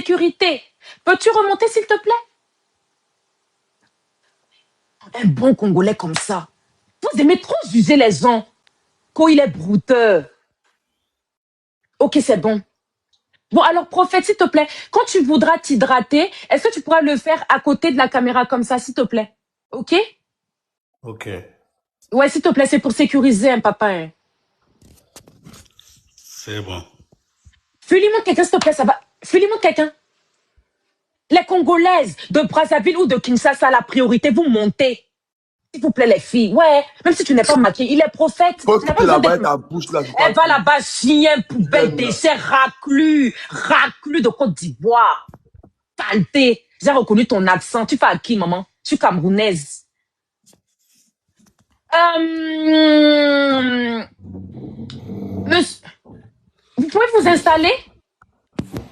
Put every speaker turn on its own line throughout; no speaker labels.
sécurité. Peux-tu remonter, s'il te plaît? Un bon Congolais comme ça. Vous aimez trop user les gens quand il est brouteur. Ok, c'est bon. Bon, alors, prophète, s'il te plaît, quand tu voudras t'hydrater, est-ce que tu pourras le faire à côté de la caméra comme ça, s'il te plaît? Ok?
Ok.
Ouais, s'il te plaît, c'est pour sécuriser un papa. Hein.
C'est bon.
Fuis-moi quelqu'un, s'il te plaît, ça va. Fuis-moi quelqu'un. Les Congolaises de Brazzaville ou de Kinshasa, la priorité, vous montez. S'il vous plaît, les filles. Ouais, même si tu n'es pas maquillée, il est prophète.
Faut
Tu n'as
que
pas
tu
besoin
la
d'être...
bas ta bouche là, faut pas
Elle va
que
là-bas, chien, poubelle,
t'aimes là.
déchet, raclus de Côte d'Ivoire. Saleté. J'ai reconnu ton accent. Tu fais à qui, maman? Je suis camerounaise. Monsieur, vous pouvez vous installer?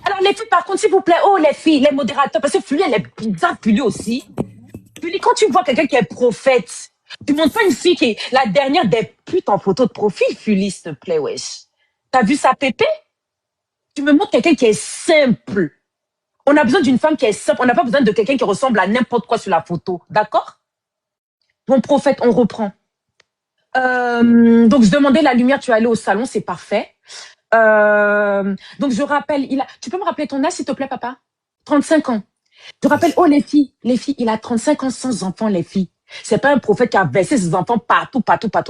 Alors, les filles, par contre, s'il vous plaît, oh, les filles, les modérateurs, parce que Fully, elle est bizarre, Fully aussi. Fully, quand tu vois quelqu'un qui est prophète, tu montres pas une fille qui est la dernière des putes en photo de profil, Fully, s'il te plaît, wesh. T'as vu sa pépé? Tu me montres quelqu'un qui est simple. On a besoin d'une femme qui est simple. On n'a pas besoin de quelqu'un qui ressemble à n'importe quoi sur la photo. D'accord? Bon, prophète, on reprend. Donc, je demandais la lumière, tu es allé au salon, c'est parfait. Donc, je rappelle, tu peux me rappeler ton âge, s'il te plaît, papa? 35 ans. Je rappelle, oh, les filles, il a 35 ans sans enfants, les filles. C'est pas un prophète qui a versé ses enfants partout,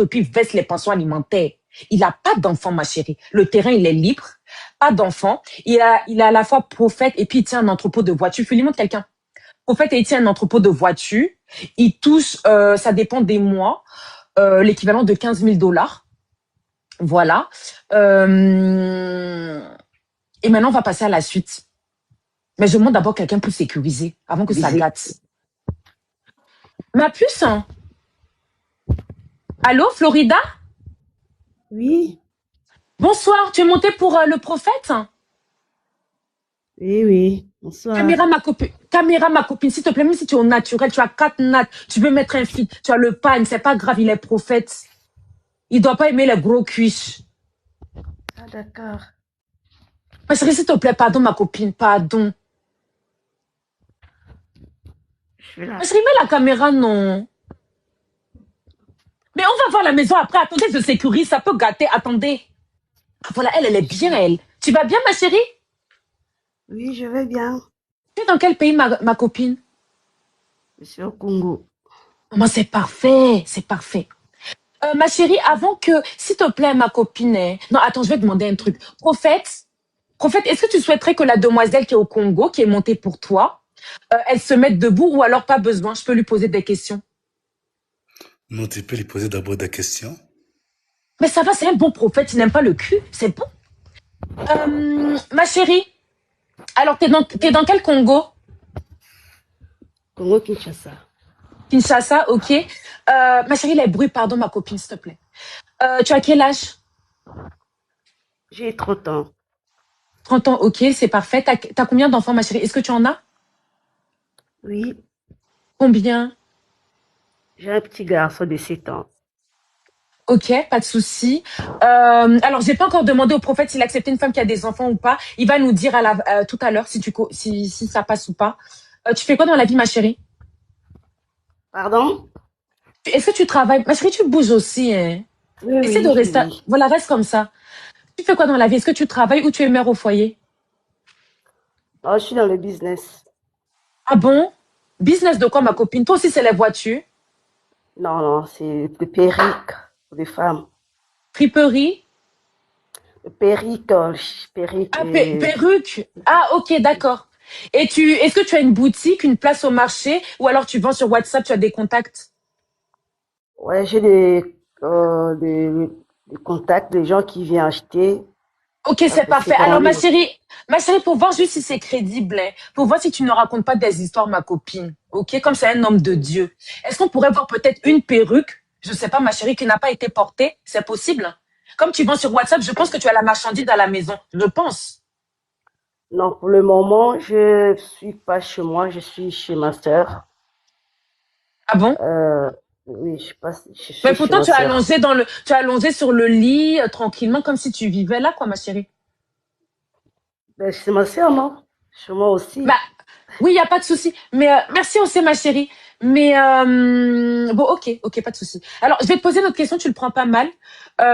et puis verse les pensions alimentaires. Il n'a pas d'enfants, ma chérie. Le terrain, il est libre. Pas d'enfants. Il a à la fois prophète et puis il tient un entrepôt de voitures. Fais-lui montre quelqu'un. Prophète et il tient un entrepôt de voitures. Il touche, ça dépend des mois, l'équivalent de 15 000 $. Voilà. Et maintenant, on va passer à la suite. Mais je demande d'abord quelqu'un pour sécuriser, avant que ça gâte. Ma puce? Allô, Florida?
Oui,
Bonsoir, tu es montée pour le prophète?
oui. Bonsoir.
Caméra, ma copine, s'il te plaît, même si tu es au naturel, tu as 4 nattes, tu veux mettre un feed, tu as le pagne, c'est pas grave, il est prophète. Il doit pas aimer les gros cuisses.
Ah, d'accord.
Ma chérie, s'il te plaît, pardon, ma copine, pardon.
Je suis là.
Ma chérie, mets la caméra, non. Mais on va voir la maison après. Attendez, je sécurise, ça peut gâter. Attendez. Ah, voilà, elle est bien, elle. Tu vas bien, ma chérie?
Oui, je vais bien.
Tu es dans quel pays, ma copine?
Je suis au Congo.
Moi, c'est parfait, c'est parfait. Ma chérie, avant que, s'il te plaît, ma copine. Non, attends, je vais demander un truc. Prophète, est-ce que tu souhaiterais que la demoiselle qui est au Congo, qui est montée pour toi, elle se mette debout ou alors pas besoin? Je peux lui poser des questions.
Non, tu peux lui poser d'abord des questions.
Mais ça va, c'est un bon prophète, il n'aime pas le cul, c'est bon. Ma chérie, alors t'es dans quel Congo?
Congo Kinshasa.
Kinshasa, ok. Ma chérie, les bruits, pardon, ma copine, s'il te plaît. Tu as quel âge?
J'ai 30 ans.
30 ans, ok, c'est parfait. T'as combien d'enfants, ma chérie? Est-ce que tu en as?
Oui,
Combien?
j'ai un petit garçon de 7 ans.
Ok, pas de souci. Alors, j'ai pas encore demandé au prophète s'il acceptait une femme qui a des enfants ou pas. Il va nous dire tout à l'heure si ça passe ou pas. Tu fais quoi dans la vie, ma chérie?
Pardon?
Est-ce que tu travailles? Ma chérie, tu bouges aussi, hein?
Oui,
Essaie
oui,
de rester.
oui.
Voilà, reste comme ça. Tu fais quoi dans la vie? Est-ce que tu travailles ou tu es mère au foyer?
Oh, je suis dans le business.
Ah bon? Business de quoi, ma copine? Toi aussi, c'est les voitures.
Non, non, c'est des perruques pour des femmes.
Friperie.
Des perruques, perruques
Ah,
et...
perruque. Ah, ok, d'accord. Et est-ce que tu as une boutique, une place au marché, ou alors tu vends sur WhatsApp, tu as des contacts?
Ouais, j'ai des contacts, des gens qui viennent acheter.
Ok, c'est parfait.
C'est
Alors,
commandé.
ma chérie, pour voir juste si c'est crédible, hein, pour voir si tu ne racontes pas des histoires, ma copine. Ok, comme c'est un homme de Dieu. Est-ce qu'on pourrait voir peut-être une perruque, je sais pas, ma chérie, qui n'a pas été portée? C'est possible? Comme tu vends sur WhatsApp, je pense que tu as la marchandise à la maison. Je pense.
Non, pour le moment, je suis pas chez moi, je suis chez ma sœur.
Ah bon?
Oui, je
Mais
suis chez
pourtant,
ma sœur.
tu as allongé sur le lit, tranquillement, comme si tu vivais là, quoi, ma chérie.
Ben, c'est ma sœur, non? Chez moi
Bah,
aussi.
oui, il n'y a pas de souci. Mais merci aussi, ma chérie. Mais bon, ok, pas de souci. Alors, je vais te poser une autre question, tu le prends pas mal.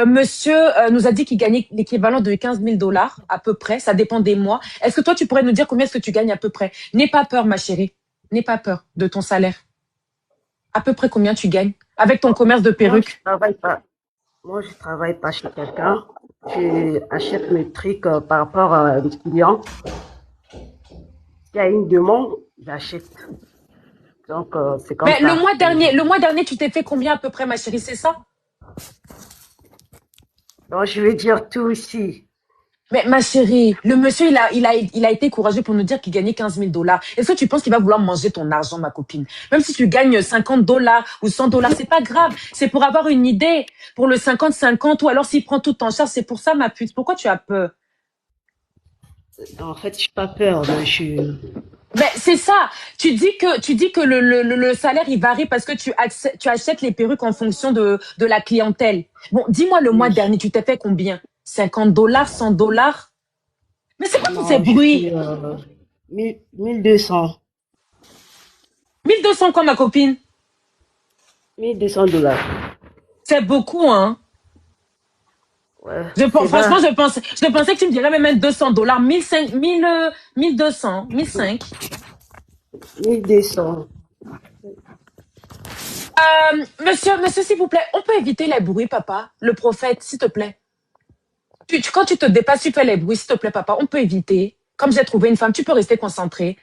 Monsieur nous a dit qu'il gagnait l'équivalent de 15 000 $ à peu près. Ça dépend des mois. Est-ce que toi, tu pourrais nous dire combien est-ce que tu gagnes à peu près? N'aie pas peur, ma chérie. N'aie pas peur de ton salaire. À peu près combien tu gagnes avec ton commerce de
Moi, je
perruques?
travaille pas. Moi, je travaille pas chez quelqu'un. Je achète mes trucs par rapport à un client. S'il y a une demande, j'achète. Donc, c'est comme
Mais
ça.
le mois dernier, tu t'es fait combien à peu près, ma chérie? C'est ça?
Donc, je vais dire tout ici.
Mais ma chérie, le monsieur, il a été courageux pour nous dire qu'il gagnait 15 000 $. Est-ce que tu penses qu'il va vouloir manger ton argent, ma copine? Même si tu gagnes 50 $ ou 100 $, c'est pas grave. C'est pour avoir une idée. Pour le 50-50 ou alors s'il prend tout en charge, c'est pour ça, ma puce. Pourquoi tu as peur?
En fait, je n'ai pas peur. Mais
Mais c'est ça. Tu dis que le salaire, il varie parce que tu achètes les perruques en fonction de la clientèle. Bon, dis-moi le mois
oui.
dernier, tu t'es fait combien? 50 $, 100 $? Mais c'est quoi tous ces
Non, je
bruits?
fais 1200.
1200 quoi, ma copine?
1200 $.
C'est beaucoup, hein.
Ouais, c'est
Franchement,
bas.
je pensais que tu me dirais même 200 $, 1005, 1000, 1200, 1005.
1200.
Monsieur, s'il vous plaît, on peut éviter les bruits, papa. Le prophète, s'il te plaît. Quand tu te dépasses, tu fais les bruits, s'il te plaît, papa. On peut éviter. Comme j'ai trouvé une femme, tu peux rester concentré.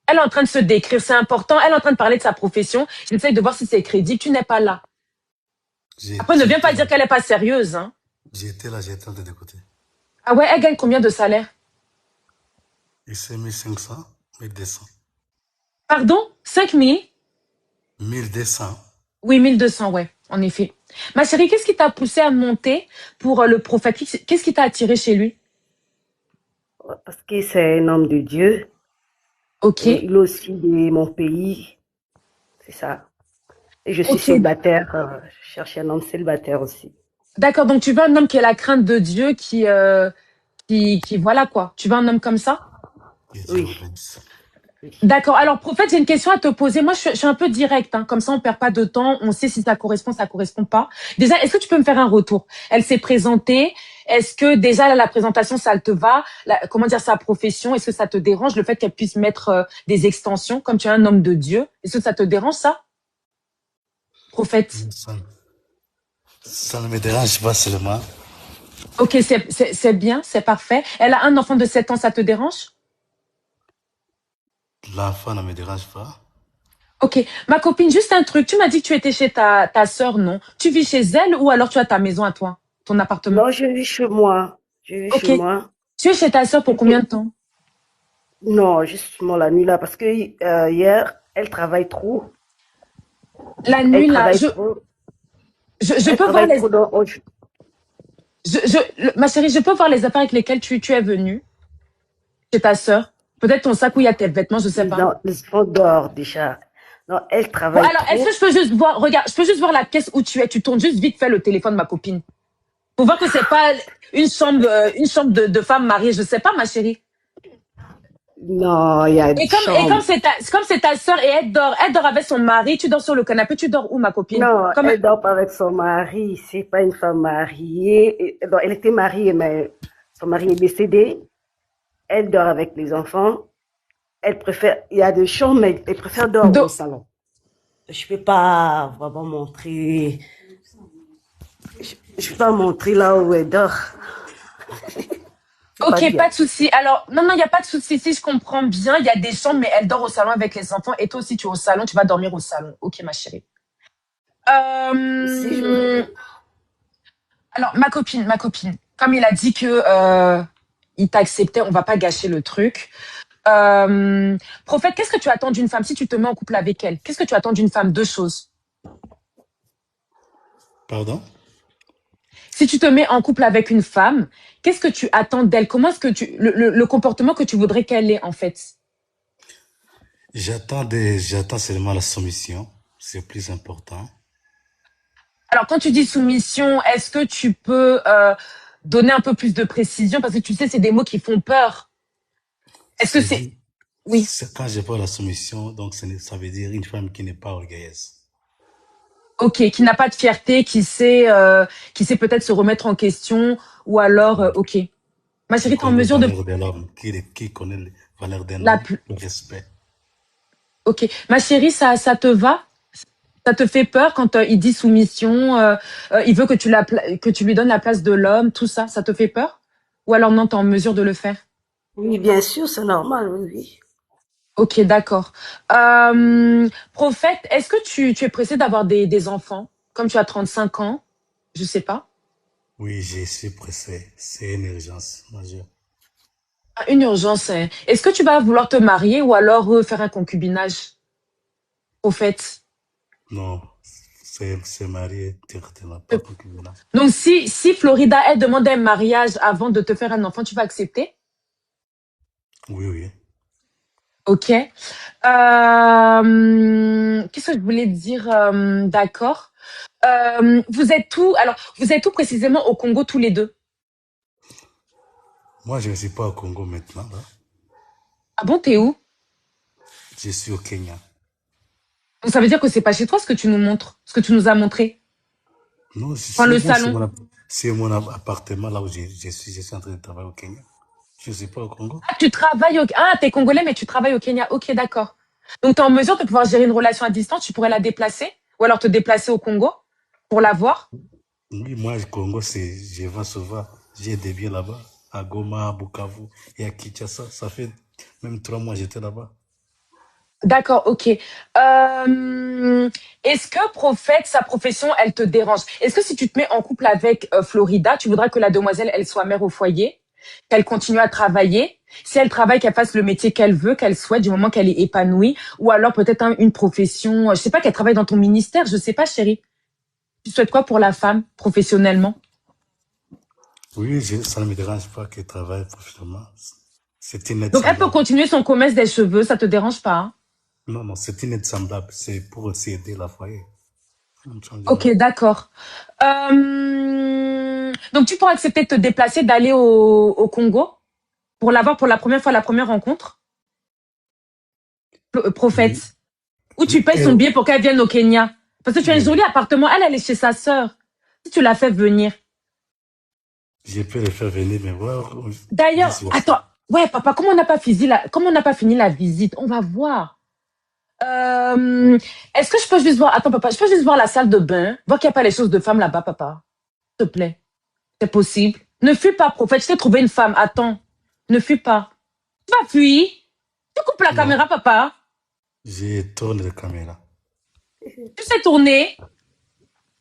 Elle est en train de se décrire, c'est important. Elle est en train de parler de sa profession. J'essaie de voir si c'est crédible. Tu n'es pas là. Après, ne viens
J'étais
pas
là.
dire qu'elle est pas sérieuse, hein.
J'étais en train d'écouter.
Ah ouais, elle gagne combien de salaire?
Et c'est 1500, 1200.
Pardon? 5 000?
1200.
Oui, 1200, ouais, en effet. Ma chérie, qu'est-ce qui t'a poussé à monter pour le prophète? Qu'est-ce qui t'a attiré chez lui?
Parce que c'est un homme de Dieu.
Ok,
Et il est aussi de mon pays. C'est ça. Et je suis
ok.
célibataire. Je cherche un homme célibataire aussi.
D'accord, donc tu veux un homme qui a la crainte de Dieu, voilà quoi. Tu veux un homme comme ça?
Que Dieu
Oui.
vous bénisse.
Oui.
D'accord. Alors, prophète, j'ai une question à te poser. Moi, je suis un peu directe, hein. Comme ça, on perd pas de temps. On sait si ça correspond pas. Déjà, est-ce que tu peux me faire un retour? Elle s'est présentée. Est-ce que déjà la présentation, ça te va? Comment dire, sa profession? Est-ce que ça te dérange le fait qu'elle puisse mettre des extensions comme tu es un homme de Dieu? Est-ce que ça te dérange ça, prophète?
Ça ne me dérange pas seulement.
Ok, c'est bien, c'est parfait. Elle a un enfant de 7 ans, ça te dérange?
L'enfant ne me dérange pas.
Ok, ma copine, juste un truc. Tu m'as dit que tu étais chez ta sœur, non? Tu vis chez elle ou alors tu as ta maison à toi, ton appartement?
Non, je vis chez moi. Je vis chez
Ok.
moi.
Tu es chez ta sœur pour combien de temps?
Non, justement la nuit là, parce que hier, elle travaille trop.
La
Elle
nuit, là,
travaille trop.
je
Elle
peux voir
travaille trop dans,
ma chérie, je peux voir les affaires avec lesquelles tu es venue chez ta sœur. Peut-être ton sac où il y a tes vêtements, je sais pas.
les enfants dehors déjà. Non, elle
Bon,
travaille
alors, est-ce que
trop.
je peux juste voir, regarde, je peux juste voir la pièce où tu es. Tu tournes juste vite fait le téléphone, ma copine. Pour voir que c'est pas une chambre de femme mariée, je sais pas, ma chérie.
Non, il y a une
Et
chambre.
comme c'est ta sœur et elle dort avec son mari, tu dors sur le canapé, tu dors où, ma copine?
Non,
Comme,
elle dort pas avec son mari. C'est pas une femme mariée. Non, elle était mariée, mais son mari est décédé. Elle dort avec les enfants. Elle préfère, il y a des chambres, mais elle préfère dormir au
do-
salon. Je peux pas vraiment montrer, je peux pas montrer là où elle dort. C'est pas
Ok,
bien.
pas de souci. Alors, non, il n'y a pas de souci. Si je comprends bien, il y a des chambres, mais elle dort au salon avec les enfants. Et toi aussi, tu es au salon, tu vas dormir au salon. Ok, ma chérie.
Si je,
Alors, ma copine, comme il a dit que il t'a accepté, on va pas gâcher le truc. Prophète, qu'est-ce que tu attends d'une femme si tu te mets en couple avec elle? Qu'est-ce que tu attends d'une femme? Deux choses.
Pardon?
Si tu te mets en couple avec une femme, qu'est-ce que tu attends d'elle? Comment est-ce que le comportement que tu voudrais qu'elle ait, en fait?
J'attends seulement la soumission. C'est plus important.
Alors, quand tu dis soumission, est-ce que tu peux donner un peu plus de précision? Parce que tu sais, c'est des mots qui font peur. Est-ce que
C'est
c'est...
dit,
Oui.
quand j'ai pas la soumission, donc ça veut dire une femme qui n'est pas orgueilleuse.
Ok, qui n'a pas de fierté, qui sait peut-être se remettre en question, ou alors,
Oui.
ok. Ma
Qui
chérie, t'es en
connaît les
mesure de...
valeurs de l'homme, qui connaît les valeurs d'un
La
homme,
plus...
le respect.
Ok. Ma chérie, ça te va? Ça te fait peur quand il dit soumission, il veut que que tu lui donnes la place de l'homme, tout ça, ça te fait peur? Ou alors non, t'es en mesure de le faire?
Oui, bien sûr, c'est normal, oui, oui.
Ok, d'accord. Prophète, est-ce que tu es pressé d'avoir des enfants? Comme tu as 35 ans, je sais pas.
Oui, je suis pressé. C'est une urgence majeure.
Ah, une urgence, hein. Est-ce que tu vas vouloir te marier ou alors faire un concubinage, prophète?
Non, c'est marié directement, pas concubinage.
Donc si Florida, elle demande un mariage avant de te faire un enfant, tu vas accepter?
Oui, oui.
Ok. Qu'est-ce que je voulais dire? D'accord. Vous êtes où précisément au Congo tous les deux?
Moi, je ne suis pas au Congo maintenant, là.
Ah bon, t'es où?
Je suis au Kenya.
Donc ça veut dire que c'est pas chez toi ce que tu nous montres, ce que tu nous as montré.
Non,
Enfin, le salon.
c'est mon appartement là où je suis en train de travailler au Kenya. Je ne suis pas au Congo.
Ah, Ah, t'es congolais, mais tu travailles au Kenya. Ok, d'accord. Donc t'es en mesure de pouvoir gérer une relation à distance, tu pourrais la déplacer? Ou alors te déplacer au Congo pour la voir?
Oui, moi, au Congo, je vais souvent. J'ai des biens là-bas, à Goma, à Bukavu et à Kinshasa. Ça fait même 3 mois que j'étais là-bas.
D'accord, ok. Est-ce que Prophète, sa profession, elle te dérange? Est-ce que si tu te mets en couple avec Florida, tu voudrais que la demoiselle, elle soit mère au foyer, qu'elle continue à travailler? Si elle travaille, qu'elle fasse le métier qu'elle veut, qu'elle souhaite, du moment qu'elle est épanouie, ou alors peut-être une profession, je sais pas, qu'elle travaille dans ton ministère, je sais pas, chérie. Tu souhaites quoi pour la femme, professionnellement?
Oui, ça ne me dérange pas qu'elle travaille professionnellement. C'est une aide
Donc elle peut
semblable.
continuer son commerce des cheveux, ça te dérange pas, hein?
Non, non, c'est une aide semblable. C'est pour aussi aider la foyer.
Ok, d'accord. Donc tu pourrais accepter de te déplacer, d'aller au Congo pour l'avoir pour la première fois, la première rencontre,
Oui,
Prophète. Ou tu
oui,
payes son billet pour qu'elle vienne au Kenya. Parce que tu as un
oui,
joli
oui.
appartement, elle est chez sa sœur. Si tu la fais venir.
Je peux le faire venir me voir,
D'ailleurs,
vice versa.
attends, ouais, papa, comment on n'a pas fini la visite? On va voir. Est-ce que je peux juste voir, attends, papa, je peux juste voir la salle de bain, voir qu'il n'y a pas les choses de femmes là-bas, papa. S'il te plaît. C'est possible. Ne fuis pas, Prophète. Je t'ai trouvé une femme. Attends. Ne fuis pas. Tu vas fuir. Tu coupes la
Non,
caméra, papa.
je tourne la caméra.
Tu sais tourner.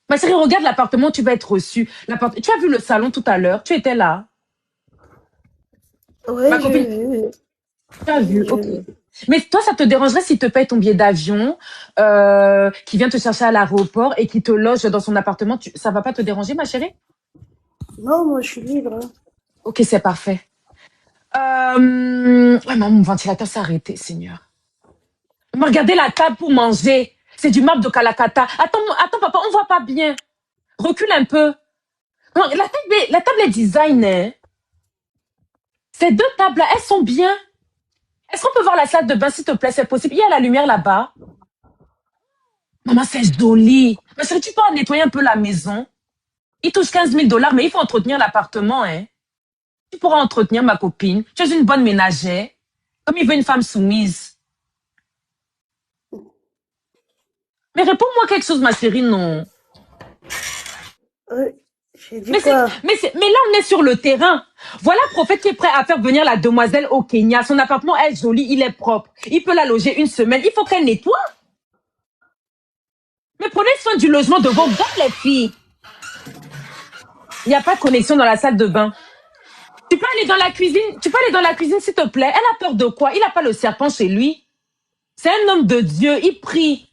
Ma chérie, regarde l'appartement où tu vas être reçu. Tu as vu le salon tout à l'heure. Tu étais là. Ma
Oui,
copine,
je,
tu as vu. Ok.
je,
Mais toi, ça te dérangerait s'il te paye ton billet d'avion, qui vient te chercher à l'aéroport et qui te loge dans son appartement. Ça va pas te déranger, ma chérie?
non, moi, je suis libre, hein.
Ok, c'est parfait. Ouais, non, mon ventilateur s'est arrêté, Seigneur. Regardez la table pour manger. C'est du marbre de Calacata. Attends, papa, on voit pas bien. Recule un peu. Non, la table est design, hein. Ces deux tables-là, elles sont bien. Est-ce qu'on peut voir la salle de bain, s'il te plaît, c'est possible? Il y a la lumière là-bas. Maman, c'est joli. Mais chérie, tu peux en nettoyer un peu la maison? Il touche 15 000 $, mais il faut entretenir l'appartement, hein. Tu pourras entretenir ma copine. Tu es une bonne ménagère. Comme il veut une femme soumise. Mais réponds-moi quelque chose, ma chérie, non.
Oui, j'ai dit
Mais,
quoi?
mais là, on est sur le terrain. Voilà Prophète qui est prêt à faire venir la demoiselle au Kenya. Son appartement est joli, il est propre. Il peut la loger une semaine. Il faut qu'elle nettoie. Mais prenez soin du logement de vos gars, les filles. Il n'y a pas de connexion dans la salle de bain. Tu peux aller dans la cuisine. Tu peux aller dans la cuisine, s'il te plaît. Elle a peur de quoi? Il n'a pas le serpent chez lui. C'est un homme de Dieu. Il prie.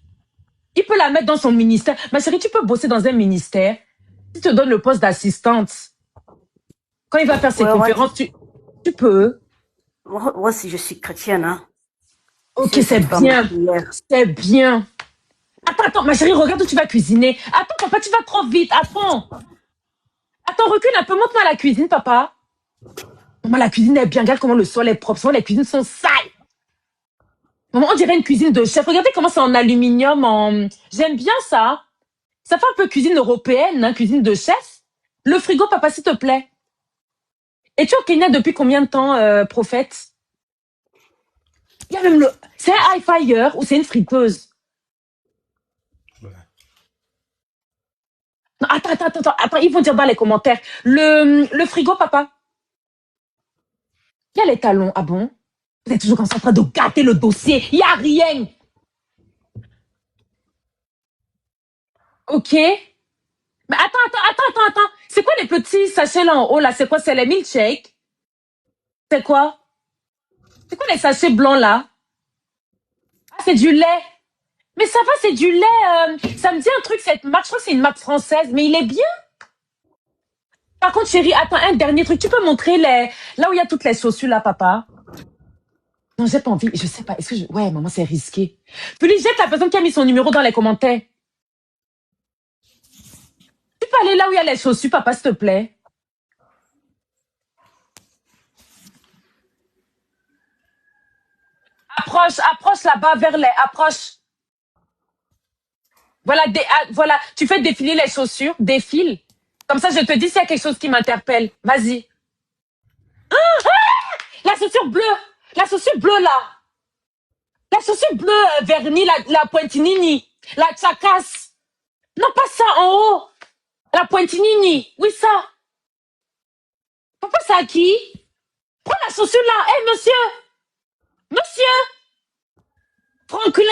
Il peut la mettre dans son ministère. Ma chérie, tu peux bosser dans un ministère. Il te donne le poste d'assistante. Quand il va faire ses
Ouais,
conférences, tu peux.
moi, si je suis chrétienne, hein. Je
Ok,
suis
c'est
cette femme de
bien.
prière.
C'est bien. Attends, ma chérie, regarde où tu vas cuisiner. Attends, papa, tu vas trop vite. Attends, recule un peu. Montre-moi la cuisine, papa. Maman, la cuisine est bien. Regarde comment le sol est propre. Souvent, les cuisines sont sales. Maman, on dirait une cuisine de chef. Regardez comment c'est en aluminium. J'aime bien ça. Ça fait un peu cuisine européenne, hein, cuisine de chef. Le frigo, papa, s'il te plaît. Et tu es au Kenya depuis combien de temps, prophète? Il y a même le... C'est un high fire ou c'est une friteuse?
Ouais.
Non, attends, ils vont dire dans les commentaires. Le frigo, papa. Il y a les talons. Ah bon? Vous êtes toujours en train de gâter le dossier. Il n'y a rien. Ok. Mais attends. C'est quoi les petits sachets là en haut là? C'est quoi? C'est les milkshakes? C'est quoi? C'est quoi les sachets blancs là? Ah, c'est du lait. Mais ça va, c'est du lait. Ça me dit un truc, cette marque. Je crois que c'est une marque française, mais il est bien. Par contre, chérie, attends, un dernier truc. Tu peux montrer là où il y a toutes les chaussures là, papa? Non, j'ai pas envie. Je sais pas. Est-ce que ouais, maman, c'est risqué. Puis jette la personne qui a mis son numéro dans les commentaires. Tu peux aller là où il y a les chaussures, papa, s'il te plaît? Approche là-bas vers les... Approche. Voilà, voilà. Tu fais défiler les chaussures. Défile. Comme ça, je te dis s'il y a quelque chose qui m'interpelle. Vas-y. La chaussure bleue. La chaussure bleue, là. La chaussure bleue vernie, la pointinini. La tchakas. Non, pas ça, en haut. La pointinini. Oui, ça. Papa, c'est à qui? Prends la chaussure là. Hé, monsieur. Monsieur. Franklin.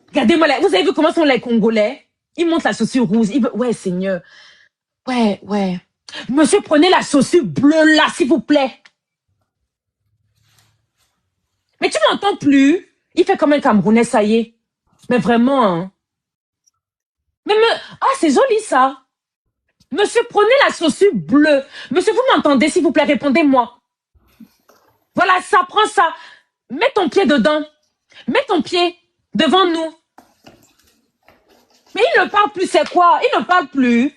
Regardez-moi là. Vous avez vu comment sont les Congolais? Ils montent la chaussure rouge. Ouais, Seigneur. Ouais. Monsieur, prenez la chaussure bleue là, s'il vous plaît. Mais tu m'entends plus? Il fait comme un Camerounais, ça y est. Mais vraiment, hein. Ah, c'est joli ça. Monsieur, prenez la chaussure bleue. Monsieur, vous m'entendez, s'il vous plaît, répondez-moi. Voilà, ça, prends ça. Mets ton pied dedans. Mets ton pied devant nous. Mais il ne parle plus, c'est quoi? Il ne parle plus.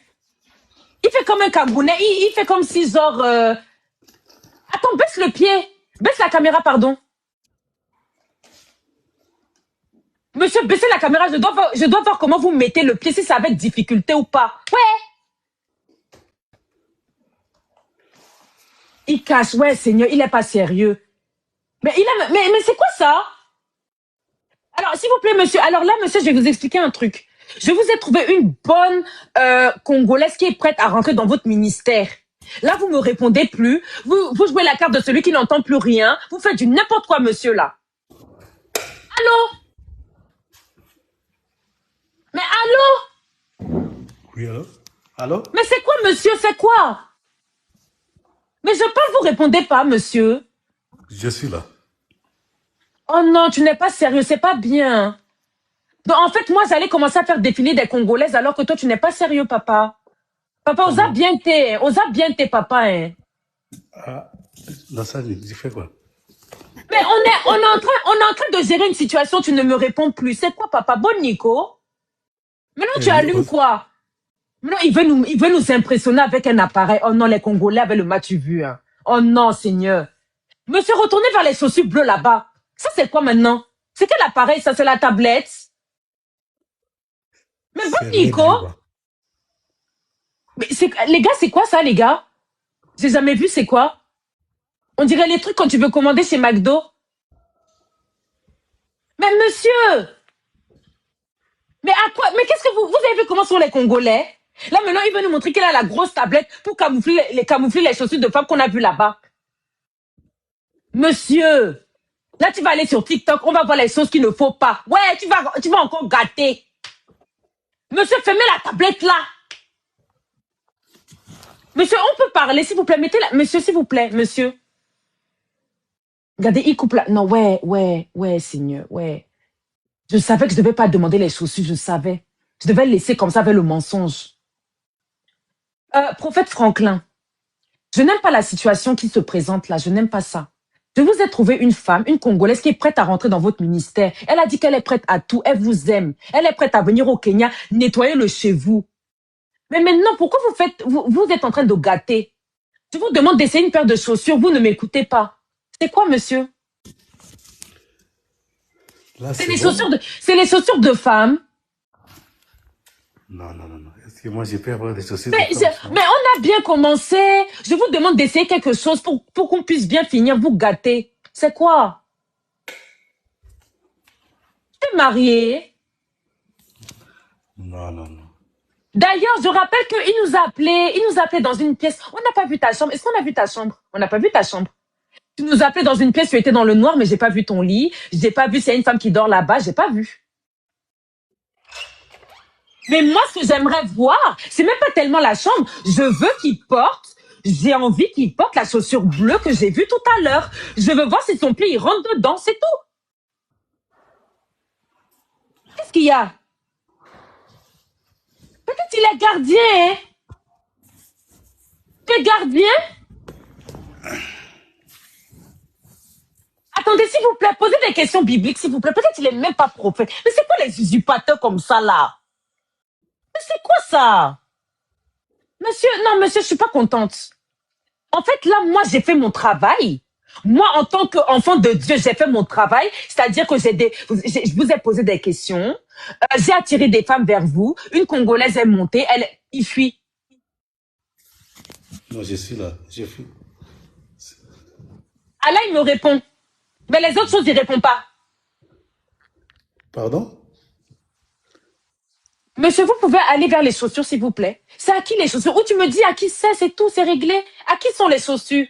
Il fait comme un Camerounais. Il fait comme si genre... Attends, baisse le pied. Baisse la caméra, pardon. Monsieur, baissez la caméra. Je dois voir comment vous mettez le pied, si c'est avec difficulté ou pas. Ouais. Il cache. Ouais, Seigneur, il est pas sérieux. Mais c'est quoi ça? Alors, s'il vous plaît, monsieur. Alors là, monsieur, je vais vous expliquer un truc. Je vous ai trouvé une bonne Congolaise qui est prête à rentrer dans votre ministère. Là, vous me répondez plus. Vous jouez la carte de celui qui n'entend plus rien. Vous faites du n'importe quoi, monsieur, là. Allô? Mais allô?
Oui, allô? Allô?
Mais c'est quoi, monsieur? C'est quoi? Mais je parle, vous répondez pas, monsieur.
Je suis là.
Oh non, tu n'es pas sérieux, c'est pas bien. Donc, en fait, moi, j'allais commencer à faire défiler des Congolaises alors que toi, tu n'es pas sérieux, papa. Papa, osa bien t'es, papa, hein.
Ah, dans ça, tu fais quoi?
Mais on est en train de gérer une situation, tu ne me réponds plus. C'est quoi, papa? Bon, Nico? Maintenant, tu allumes quoi? Maintenant, il veut nous impressionner avec un appareil. Oh non, les Congolais avec le match vu, hein. Oh non, Seigneur. Monsieur, retournez vers les chaussures bleues là-bas. Ça, c'est quoi maintenant? C'est quel appareil, ça? C'est la tablette? Mais bon, Nico? Mais les gars, c'est quoi ça, les gars? J'ai jamais vu, c'est quoi? On dirait les trucs quand tu veux commander chez McDo. Mais monsieur! Mais à quoi? Mais qu'est-ce que vous avez vu comment sont les Congolais? Là, maintenant, il veut nous montrer qu'il a la grosse tablette pour camoufler les chaussures de femme qu'on a vues là-bas. Monsieur! Là, tu vas aller sur TikTok, on va voir les choses qu'il ne faut pas. Ouais, tu vas encore gâter. Monsieur, fermez la tablette là. Monsieur, on peut parler, s'il vous plaît. Mettez la... Monsieur, s'il vous plaît, monsieur. Regardez, il coupe là. Non, ouais, Seigneur, ouais. Je savais que je ne devais pas demander les chaussures, je savais. Je devais le laisser comme ça avec le mensonge. Prophète Franklin, je n'aime pas la situation qui se présente là, je n'aime pas ça. Je vous ai trouvé une femme, une Congolaise qui est prête à rentrer dans votre ministère. Elle a dit qu'elle est prête à tout, elle vous aime. Elle est prête à venir au Kenya, nettoyer le chez vous. Mais maintenant, pourquoi vous êtes en train de gâter? Je vous demande d'essayer une paire de chaussures, vous ne m'écoutez pas. C'est quoi, monsieur?
Là,
C'est
c'est
les
bon.
chaussures les chaussures de femme.
Non, non, non, non. Est-ce que moi, j'ai pu avoir des chaussures de
Mais,
femme?
mais on a bien commencé. Je vous demande d'essayer quelque chose pour qu'on puisse bien finir, vous gâter. C'est quoi? Tu es marié.
Non, non, non.
D'ailleurs, je rappelle il nous a appelé dans une pièce. On n'a pas vu ta chambre. Est-ce qu'on a vu ta chambre? On n'a pas vu ta chambre. Tu nous as appelé dans une pièce, tu étais dans le noir, mais j'ai pas vu ton lit. J'ai pas vu s'il y a une femme qui dort là-bas, j'ai pas vu. Mais moi, ce que j'aimerais voir, c'est même pas tellement la chambre. Je veux qu'il porte, j'ai envie qu'il porte la chaussure bleue que j'ai vue tout à l'heure. Je veux voir si son pied, il rentre dedans, c'est tout. Qu'est-ce qu'il y a? Peut-être il est gardien, hein? Tu es gardien? Attendez, s'il vous plaît, posez des questions bibliques, s'il vous plaît. Peut-être il est même pas prophète. Mais c'est quoi les usurpateurs comme ça, là? Mais c'est quoi ça? Monsieur, non, monsieur, je suis pas contente. En fait, là, moi, j'ai fait mon travail. Moi, en tant qu'enfant de Dieu, j'ai fait mon travail. C'est-à-dire que je vous ai posé des questions. J'ai attiré des femmes vers vous. Une Congolaise est montée. Il fuit.
Non, je suis là. Je fuis.
Ah là, il me répond. Mais les autres choses, il répond pas.
Pardon?
Monsieur, vous pouvez aller vers les chaussures, s'il vous plaît. C'est à qui les chaussures? Ou tu me dis à qui c'est tout, c'est réglé. À qui sont les chaussures?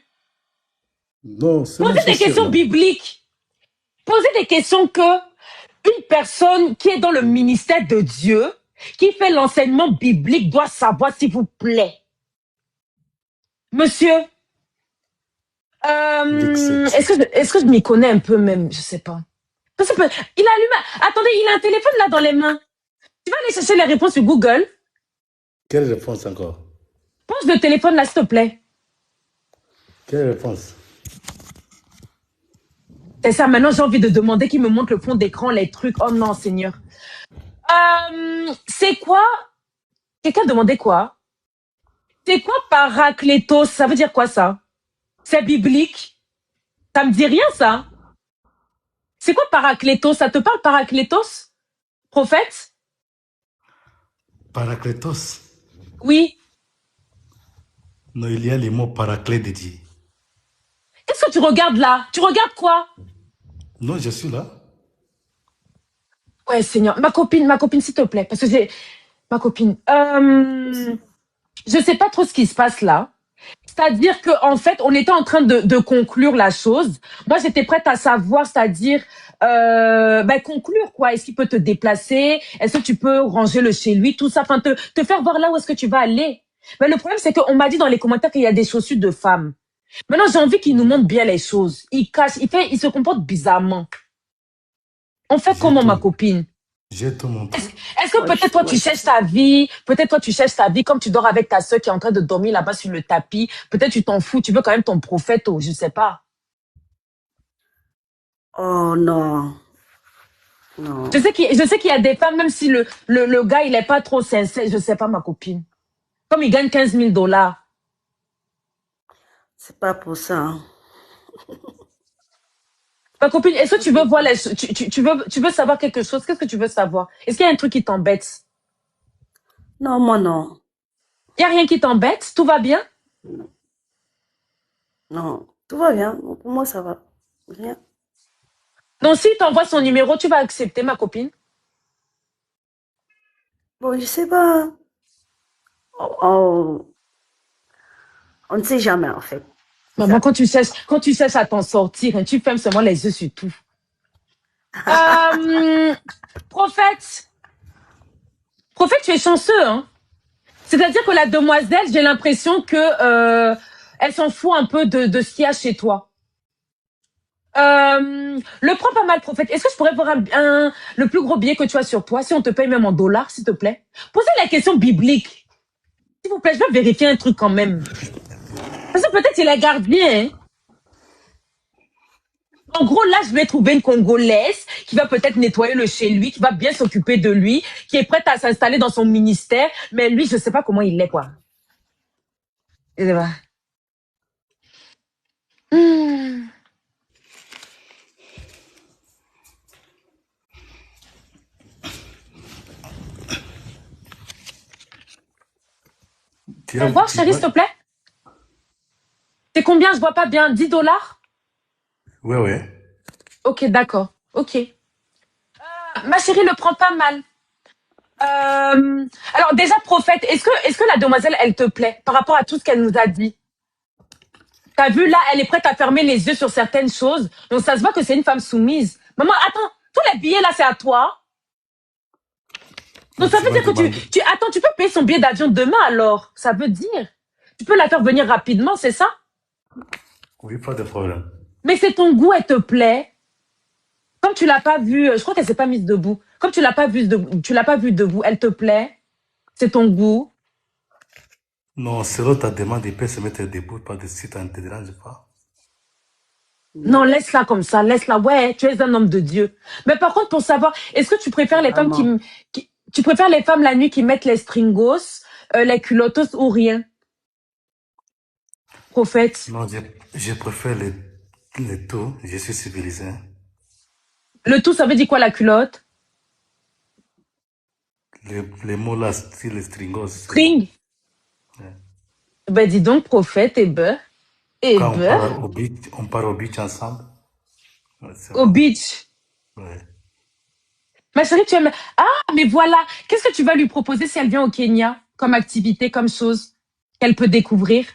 Non, c'est mes
Posez des
chaussures,
questions
là.
bibliques. Posez des questions que une personne qui est dans le ministère de Dieu, qui fait l'enseignement biblique, doit savoir, s'il vous plaît. Monsieur,
Dixit.
est-ce que je m'y connais un peu même? Je sais pas. Il a allumé. Attendez, il a un téléphone là dans les mains. Tu vas aller chercher les réponses sur Google.
Quelle réponse encore?
Pose le téléphone là, s'il te plaît.
Quelle réponse?
C'est ça, maintenant j'ai envie de demander qu'il me montre le fond d'écran, les trucs. Oh non, Seigneur. C'est quoi? Quelqu'un demandait quoi? C'est quoi paraclétos? Ça veut dire quoi ça? C'est biblique? Ça me dit rien ça? C'est quoi paraclétos? Ça te parle paraclétos? Prophète?
Paraclétos.
Oui.
Non, il y a les mots paraclet de Dieu.
Qu'est-ce que tu regardes là? Tu regardes quoi?
Non, je suis là.
Ouais, Seigneur. Ma copine, s'il te plaît. Parce que j'ai... Ma copine. Je sais pas trop ce qui se passe là. C'est-à-dire que en fait, on était en train de conclure la chose. Moi, j'étais prête à savoir, c'est-à-dire conclure quoi. Est-ce qu'il peut te déplacer? Est-ce que tu peux ranger le chez lui, tout ça, enfin te faire voir là où est-ce que tu vas aller. Mais le problème, c'est qu'on m'a dit dans les commentaires qu'il y a des chaussures de femmes. Maintenant, j'ai envie qu'il nous montre bien les choses. Il cache, il se comporte bizarrement. On fait comment, ma copine?
J'ai tout montré.
Est-ce que peut-être toi tu cherches ta vie, peut-être toi tu cherches ta vie comme tu dors avec ta soeur qui est en train de dormir là-bas sur le tapis, peut-être tu t'en fous, tu veux quand même ton prophète, je sais pas.
Oh non, non.
Je sais qu'il y a des femmes, même si le gars il est pas trop sincère, je sais pas ma copine. Comme il gagne 15 000 $.
C'est pas pour ça, hein.
Ma copine, est-ce que tu veux voir tu veux savoir quelque chose? Qu'est-ce que tu veux savoir? Est-ce qu'il y a un truc qui t'embête?
Non, moi non.
Il y a rien qui t'embête? Tout va bien?
Non, tout va bien. Pour moi, ça va. Rien.
Donc s'il t'envoie son numéro, tu vas accepter ma copine?
Bon, je sais pas. On, on ne sait jamais, en fait.
Maman, quand tu cherches à t'en sortir, hein, tu fermes seulement les yeux sur tout. Prophète, tu es chanceux, hein. C'est-à-dire que la demoiselle, j'ai l'impression que elle s'en fout un peu de ce qu'il y a chez toi. Le prends pas mal, prophète. Est-ce que je pourrais voir le plus gros billet que tu as sur toi, si on te paye même en dollars, s'il te plaît? Posez la question biblique. S'il vous plaît, je veux vérifier un truc quand même. Parce que peut-être il la garde bien, hein. En gros, là, je vais trouver une Congolaise qui va peut-être nettoyer le chez lui, qui va bien s'occuper de lui, qui est prête à s'installer dans son ministère. Mais lui, je sais pas comment il est, quoi. Je sais pas.
Tu
peux
as,
voir,
tu
chérie,
vas...
s'il te plaît? C'est combien? Je vois pas bien. 10 $?
Ouais, ouais.
Ok, d'accord. Ok. Ma chérie le prend pas mal. Alors déjà, prophète, est-ce que la demoiselle, elle te plaît par rapport à tout ce qu'elle nous a dit? T'as vu, là, elle est prête à fermer les yeux sur certaines choses. Donc ça se voit que c'est une femme soumise. Maman, attends, tous les billets là, c'est à toi.
Non,
Donc ça
tu
veut
vas
dire que
demander.
attends, tu peux payer son billet d'avion demain alors. Ça veut dire. Tu peux la faire venir rapidement, c'est ça?
Oui, pas de problème.
Mais c'est ton goût, elle te plaît. Comme tu l'as pas vue, je crois qu'elle s'est pas mise debout. Comme tu l'as pas vue debout, elle te plaît. C'est ton goût.
Non, selon ta demande, il peut se mettre debout, pas de si ça ne te dérange pas.
Non,
Non,
laisse-la comme ça, laisse-la. Ouais, tu es un homme de Dieu. Mais par contre, pour savoir, est-ce que tu préfères les femmes
vraiment.
tu préfères les femmes la nuit qui mettent les stringos, les culottos ou rien, prophète?
Non, je préfère les tout. Je suis civilisé.
Le tout, ça veut dire quoi la culotte?
Les mots là, style les stringos, c'est bon.
String?
Ouais.
Ben dis donc, prophète,
Quand on
ben,
part on part au beach ensemble. Ouais, c'est
au
bon.
beach.
Ouais.
Ma chérie, tu aimes. Ah, mais voilà. Qu'est-ce que tu vas lui proposer si elle vient au Kenya, comme activité, comme chose qu'elle peut découvrir?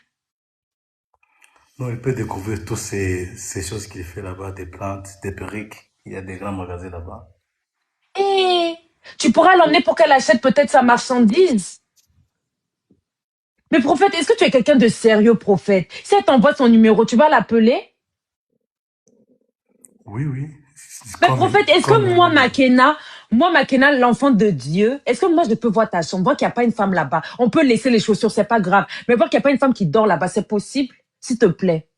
Non, il peut découvrir toutes ces choses qu'il fait là-bas, des plantes, des perruques. Il y a des grands magasins là-bas.
Et tu pourras l'emmener pour qu'elle achète peut-être sa marchandise. Mais prophète, est-ce que tu es quelqu'un de sérieux, prophète? Si elle t'envoie son numéro, tu vas l'appeler?
Oui, oui.
Mais prophète, est-ce
Comme
que moi, Makena, l'enfant de Dieu, est-ce que moi, je peux voir ta chambre, voir qu'il n'y a pas une femme là-bas? On peut laisser les chaussures, c'est pas grave. Mais voir qu'il n'y a pas une femme qui dort là-bas, c'est possible? S'il te plaît.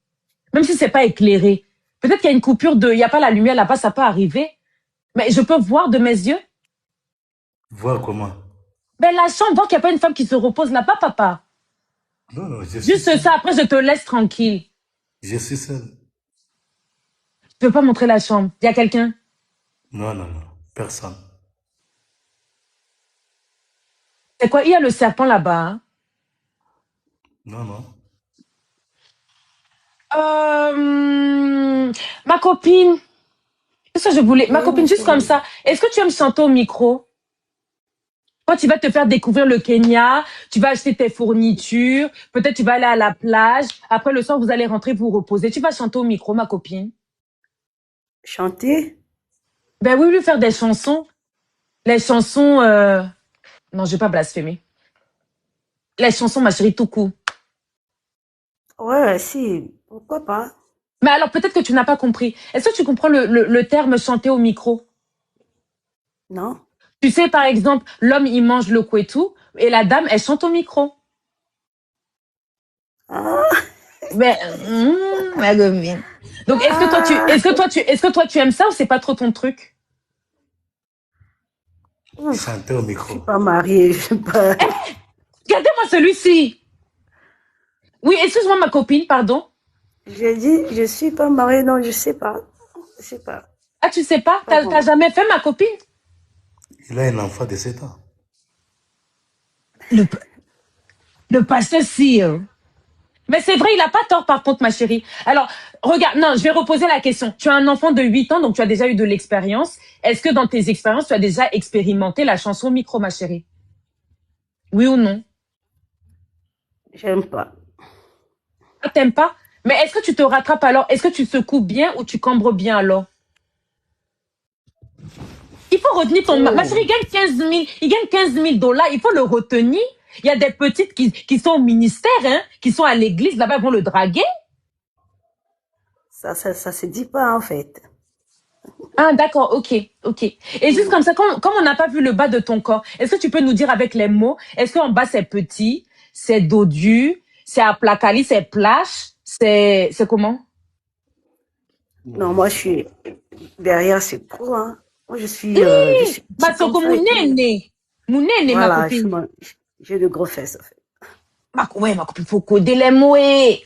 Même si c'est pas éclairé. Peut-être qu'il y a une coupure il n'y a pas la lumière là-bas, ça peut arriver. Mais je peux voir de mes yeux?
voir comment.
Ben, la chambre, voir qu'il n'y a pas une femme qui se repose là-bas, papa.
Non, non, je suis
Juste
seul.
ça, après, je te laisse tranquille.
Je suis seul.
Je peux pas montrer la chambre. Il y a quelqu'un?
Non, non, non. Personne.
C'est quoi? Il y a le serpent là-bas, hein?
Non, non.
Euh, ma copine, qu'est-ce que je voulais? Ma
Oui,
copine,
ma
juste comme
chérie.
ça. Est-ce que tu aimes chanter au micro? Quand tu vas te faire découvrir le Kenya, tu vas acheter tes fournitures, peut-être tu vas aller à la plage. Après le soir, vous allez rentrer vous reposer. Tu vas chanter au micro, ma copine.
Chanter?
Ben oui, lui faire des chansons. Les chansons, non, je vais pas blasphémer. Les chansons, ma chérie, tout court.
Ouais, si, pourquoi pas?
Mais alors peut-être que tu n'as pas compris. Est-ce que tu comprends le terme chanter au micro?
Non?
Tu sais, par exemple, l'homme, il mange le couetou et la dame, elle chante au micro.
Ah,
Ben, ma copine. Donc,
ah,
est-ce que toi, tu aimes ça ou c'est pas trop ton truc?
ouf,
Chanter au
je suis
micro.
pas mariée, je sais pas.
Regardez-moi celui-ci. Oui, excuse-moi, ma copine, pardon.
J'ai dit, je suis pas mariée, non, je sais pas. Je sais pas.
Ah, tu sais pas?
Pas
T'as
bon.
jamais fait, ma copine?
Il a un enfant de 7 ans.
Le, le pasteur Cyr. Mais c'est vrai, il a pas tort, par contre, ma chérie. Alors, regarde, non, je vais reposer la question. Tu as un enfant de 8 ans, donc tu as déjà eu de l'expérience. Est-ce que dans tes expériences, tu as déjà expérimenté la chanson micro, ma chérie? Oui ou non?
J'aime pas.
Ah, t'aimes pas? Mais est-ce que tu te rattrapes alors? Est-ce que tu secoues bien ou tu cambres bien alors? Il faut retenir ma chérie,
Oh,
il gagne 15 000, il gagne 15 000 $. Il faut le retenir. Il y a des petites qui sont au ministère, hein, qui sont à l'église, là-bas, ils vont le draguer.
ça se dit pas, en fait.
Ah, d'accord, ok, ok. Et juste
Mm.
comme ça, comme on n'a pas vu le bas de ton corps, est-ce que tu peux nous dire avec les mots, est-ce qu'en bas c'est petit, c'est dodu, c'est aplacali, c'est plache, c'est comment?
Non, moi, je suis derrière, c'est pro, hein. Moi, je suis petit comme
Masoko
ça et tout.
Mounene, ma
Voilà,
copine.
j'ai de gros fesses, en fait.
Ouais, ma copine, faut coder les mots,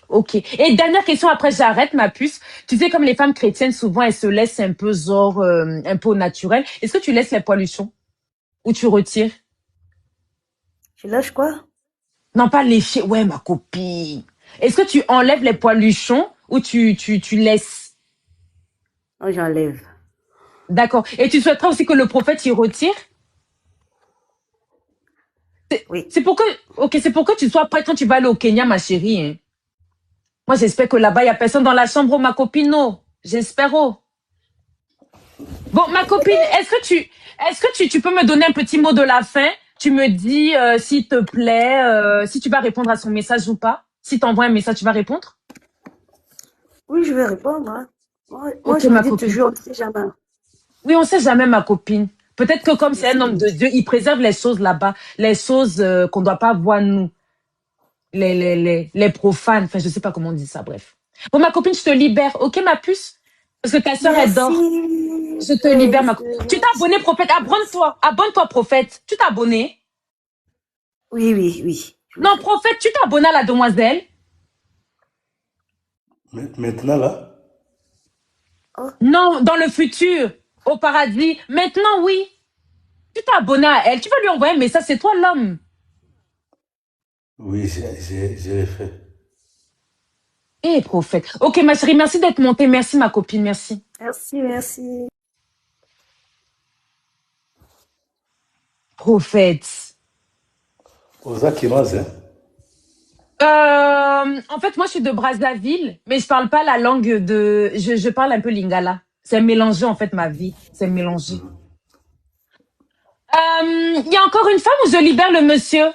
ok. Et dernière question, après j'arrête, ma puce. Tu sais, comme les femmes chrétiennes, souvent, elles se laissent un peu genre, un peu au naturel. Est-ce que tu laisses les poiluchons? Ou tu retires?
Tu lâches quoi?
Non, pas lécher. Ouais, ma copine. Est-ce que tu enlèves les poiluchons ou tu laisses?
Moi, j'enlève.
D'accord. Et tu souhaiterais aussi que le prophète y retire?
Oui.
C'est pour que, ok, c'est pour que tu sois prête quand tu vas aller au Kenya, ma chérie, hein. Moi, j'espère que là-bas, il n'y a personne dans la chambre, oh, ma copine, oh. J'espère, oh. Bon, ma copine, est-ce que tu peux me donner un petit mot de la fin? Tu me dis, s'il te plaît, si tu vas répondre à son message ou pas. Si t'envoies un message, tu vas répondre?
Oui, je vais répondre. Hein. Moi,
Ok,
je me
ma
dis
copine.
toujours, on ne sait jamais.
Oui, on sait jamais, ma copine. Peut-être que comme c'est un homme
Merci.
de Dieu, il préserve les choses là-bas, les choses qu'on doit pas voir nous, les profanes. Enfin, je sais pas comment on dit ça, bref. Bon, ma copine, je te libère, ok, ma puce? Parce que ta sœur, elle
Merci.
dort. Je te libère, ma copine. Tu t'es
Merci.
abonné, prophète? Abonne-toi, prophète. Tu t'es abonné?
Oui, oui, oui. Je le
Non,
fais.
prophète, tu t'es abonné à la demoiselle?
Maintenant, là,
Oh,
Non, dans le futur, au paradis. Maintenant, oui. Tu t'es abonné à elle. Tu vas lui envoyer un message. C'est toi l'homme.
oui, j'ai fait.
Eh, prophète. Ok, ma chérie, merci d'être montée. Merci, ma copine. Merci.
merci, merci.
Prophète.
Aux Akinoises, hein?
En fait, moi, je suis de Brazzaville, mais je parle pas la langue de. Je parle un peu lingala. C'est mélangé, en fait, ma vie. C'est mélangé. Il y a encore une femme où je libère le monsieur.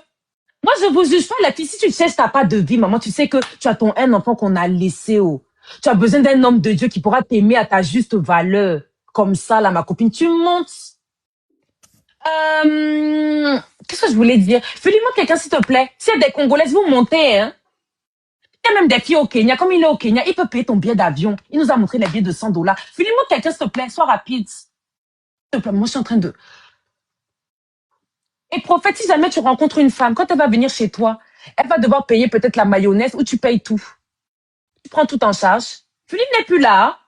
Moi, je vous juge pas, la fille. Si tu cherches, t'as pas de vie, maman. Tu sais que tu as ton un enfant qu'on a laissé. Oh. Tu as besoin d'un homme de Dieu qui pourra t'aimer à ta juste valeur. Comme ça, là, ma copine. Tu montes. Qu'est-ce que je voulais dire? Fais-lui-moi quelqu'un, s'il te plaît. S'il y a des Congolaises, vous montez, hein. Il y a même des filles au Kenya. Comme il est au Kenya, il peut payer ton billet d'avion. Il nous a montré les billets de $100. Fais-lui-moi quelqu'un, s'il te plaît. Sois rapide. S'il te plaît, moi, je suis en train de... Et prophète, si jamais tu rencontres une femme, quand elle va venir chez toi, elle va devoir payer peut-être la mayonnaise ou tu payes tout. Tu prends tout en charge. Philippe n'est plus là.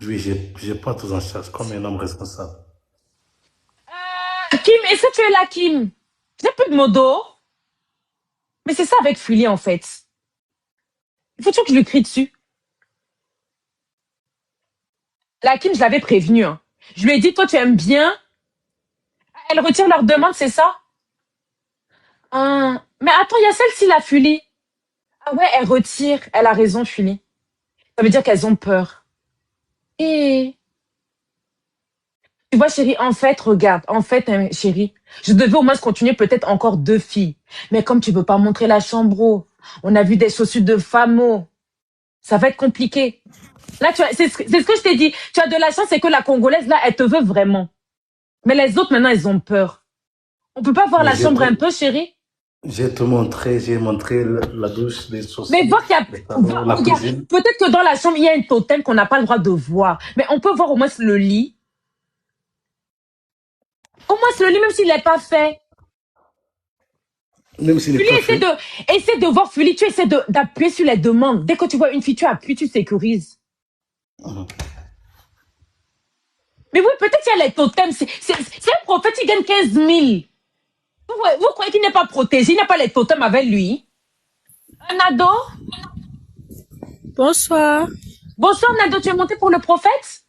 Oui, j'ai pas tout en charge comme un homme responsable.
Kim, est-ce que tu es là, Kim? J'ai plus de modo. Mais c'est ça avec Philly, en fait. Il faut toujours que je lui crie dessus. La Kim, je l'avais prévenue, hein. Je lui ai dit, toi, tu aimes bien. Elle retire leur demande, c'est ça? Mais attends, il y a celle-ci, la Philly. Ah ouais, elle retire. Elle a raison, Philly. Ça veut dire qu'elles ont peur. Et tu vois, chérie, en fait, regarde, en fait, hein, chérie, je devais au moins continuer peut-être encore 2 filles. Mais comme tu veux pas montrer la chambre, oh, on a vu des chaussures de femme, oh, ça va être compliqué. Là, c'est ce que je t'ai dit. Tu as de la chance, c'est que la Congolaise, là, elle te veut vraiment. Mais les autres, maintenant, elles ont peur. On peut pas voir
Mais
la chambre un peu, chérie?
j'ai tout montré, j'ai montré la douche, les
Mais
chaussures,
voir qu'il y a,
le salon, la
regarde,
cuisine.
peut-être que dans la chambre, il y a un totem qu'on n'a pas le droit de voir. Mais on peut voir au moins le lit. Au moins le lit, même s'il n'est pas fait.
Même s'il n'est
Fully,
pas fait.
essaie de voir, Fully, tu essaies d'appuyer sur les demandes. Dès que tu vois une fille, tu appuies, tu sécurises. Mais oui, peut-être qu'il y a les totems. C'est un prophète, il gagne 15 000. Vous croyez qu'il n'est pas protégé, il n'a pas les totems avec lui? Un ado?
Bonsoir.
Bonsoir, Nado, tu es monté pour le prophète?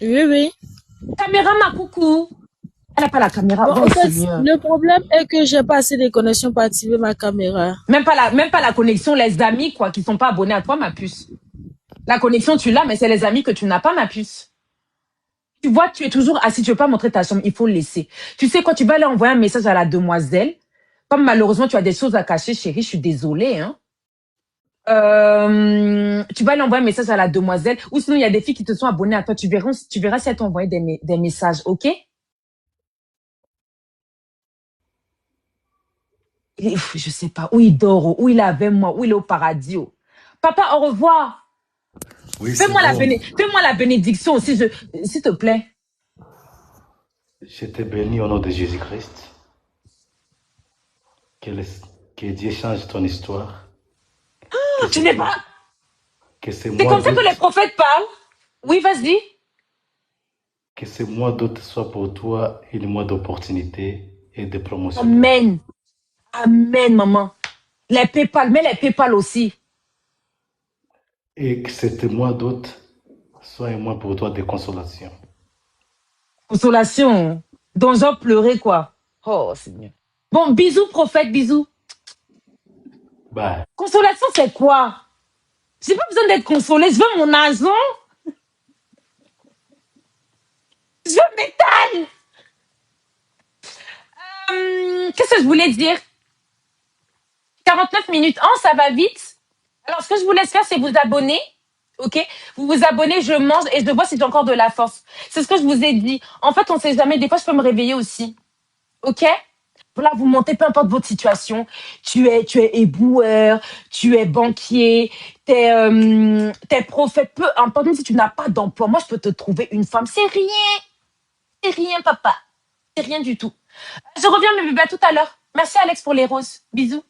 Oui, oui.
Caméra, ma coucou. Elle n'a pas la caméra.
Bon,
Oh,
en fait,
Seigneur.
le problème est que j'ai pas assez de connexions pour activer ma caméra.
Même pas la connexion, les amis, quoi, qui sont pas abonnés à toi, ma puce. La connexion, tu l'as, mais c'est les amis que tu n'as pas, ma puce. Tu vois, tu es toujours assis, tu veux pas montrer ta chambre, il faut le laisser. Tu sais quoi, tu vas aller envoyer un message à la demoiselle. Comme malheureusement, tu as des choses à cacher, chérie, je suis désolée, hein. Tu vas aller envoyer un message à la demoiselle, ou sinon, il y a des filles qui te sont abonnées à toi, tu verras si elles t'ont envoyé des messages, ok? Je sais pas, où il dort, oh, où il est avec moi, où il est au paradis, oh. Papa, au revoir.
Oui, c'est bon.
Fais-moi la bénédiction aussi, s'il te plaît.
Je te bénis au nom de Jésus-Christ. Que Dieu change ton histoire.
Tu n'es pas...
Que ce
C'est
mois
comme ça que les
d'août,
prophètes parlent? Oui, vas-y.
que ce mois d'août soit pour toi une mois d'opportunité et de promotion.
Amen. Amen, maman. Les PayPal, mais les PayPal aussi.
Et que cette mois d'août soit un mois pour toi de consolation.
Consolation. Donc, j'en pleurais, quoi. Oh, Seigneur. Bon, bisous, prophète, bisous.
Bye.
Consolation, c'est quoi? J'ai pas besoin d'être consolée. Je veux mon argent. Je veux métal. Qu'est-ce que je voulais dire? 49 minutes. Oh, ça va vite. Alors, ce que je vous laisse faire, c'est vous abonner. OK? Vous vous abonnez, je mange et je vois si j'ai encore de la force. C'est ce que je vous ai dit. En fait, on sait jamais. Des fois, je peux me réveiller aussi. OK? Voilà, vous montez, peu importe votre situation. Tu es éboueur, tu es banquier, t'es prophète, peu importe, même si tu n'as pas d'emploi. Moi, je peux te trouver une femme. C'est rien, papa. C'est rien du tout. Je reviens, mes bébés, à tout à l'heure. Merci, Alex, pour les roses. Bisous.